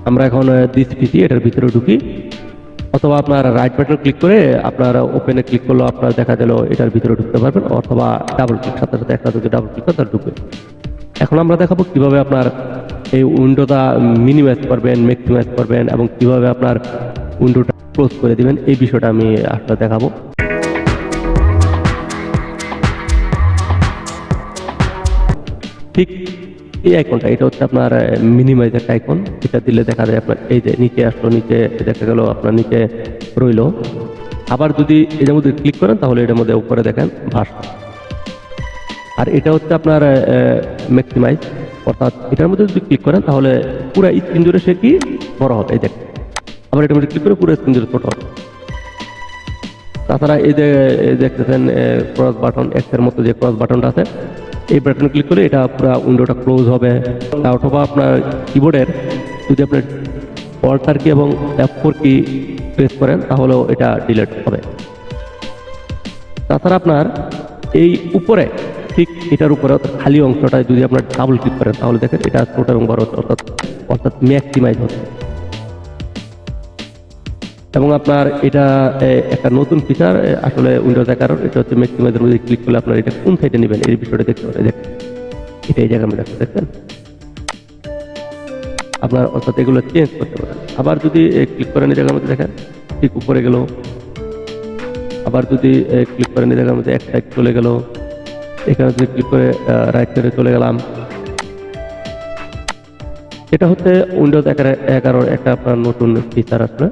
আমরা এখন দিস পিসি এটার ভিতরে ঢুকি, অথবা আপনার রাইট বাটন ক্লিক করে আপনার ওপেনে ক্লিক করলেও আপনার দেখা গেল এটার ভিতরে ঢুকতে পারবেন, অথবা ডাবল ক্লিক সাথে সাথে একটা যদি ডাবল ক্লিক করে তাহলে ঢুকবে। এখন আমরা দেখাবো কিভাবে আপনার এই উইন্ডোটা মিনিমাইজ করবেন, ম্যাক্সিমাইজ করবেন এবং কিভাবে আপনার উইন্ডোটা ক্লোজ করে দিবেন, এই বিষয়টা আমি আসলে দেখাবো। ঠিক এই আইকনটা, এটা হচ্ছে আপনার মিনিমাইজ একটা আইকন, এটা দিলে দেখা যায় আপনার এই যে নিচে আসলো, নিচে দেখা গেল আপনার নিচে রইলো। আবার যদি এটার মধ্যে ক্লিক করেন তাহলে এটার মধ্যে উপরে দেখেন ভাস। আর এটা হচ্ছে আপনার ম্যাক্সিমাইজ, অর্থাৎ এটার মধ্যে যদি ক্লিক করেন তাহলে পুরো স্ক্রিন জুড়ে সে কি বড় হবে, এই দেখেন। আবার এটার মধ্যে ক্লিক করে পুরো স্ক্রিন জুড়ে ছোট হবে। তাছাড়া এই যে দেখতেছেন ক্রস বাটন, এক্স এর মতো যে ক্রস বাটনটা আছে, এই বাটনে ক্লিক করে এটা পুরো উইন্ডোটা ক্লোজ হবে। অথবা আপনার কিবোর্ডের যদি আপনার অল্টার কি এবং F4 কি প্রেস করেন তাহলেও এটা ডিলিট হবে। তাছাড়া আপনার এই উপরে ঠিক এটার উপরে খালি অংশটা যদি আপনার ডাবল ক্লিক করেন তাহলে দেখেন এটা ছোট এবং বড় অর্থাৎ ম্যাক্সিমাইজ হচ্ছে। এবং আপনার এটা একটা নতুন ফিচার আসলে উইন্ডোজ কারণ এটা হচ্ছে ম্যাক্সিমাইজের মধ্যে ক্লিক করলে আপনার এটা কোন সাইডে নেবেন এই বিষয়টা দেখতে পারেন। দেখেন এটা এই জায়গার মধ্যে দেখছেন আপনার, অর্থাৎ এগুলো চেঞ্জ করতে পারেন। আবার যদি ক্লিক করেন এই জায়গার মধ্যে দেখেন ঠিক উপরে গেল, আবার যদি ক্লিক করেন এই জায়গার মধ্যে এক সাইড চলে গেল, এখানে যদি ক্লিক করে রাইট সাইডে চলে গেলাম। এটা হচ্ছে উইন্ডোজ 11 একটা আপনার নতুন ফিচার আসলে।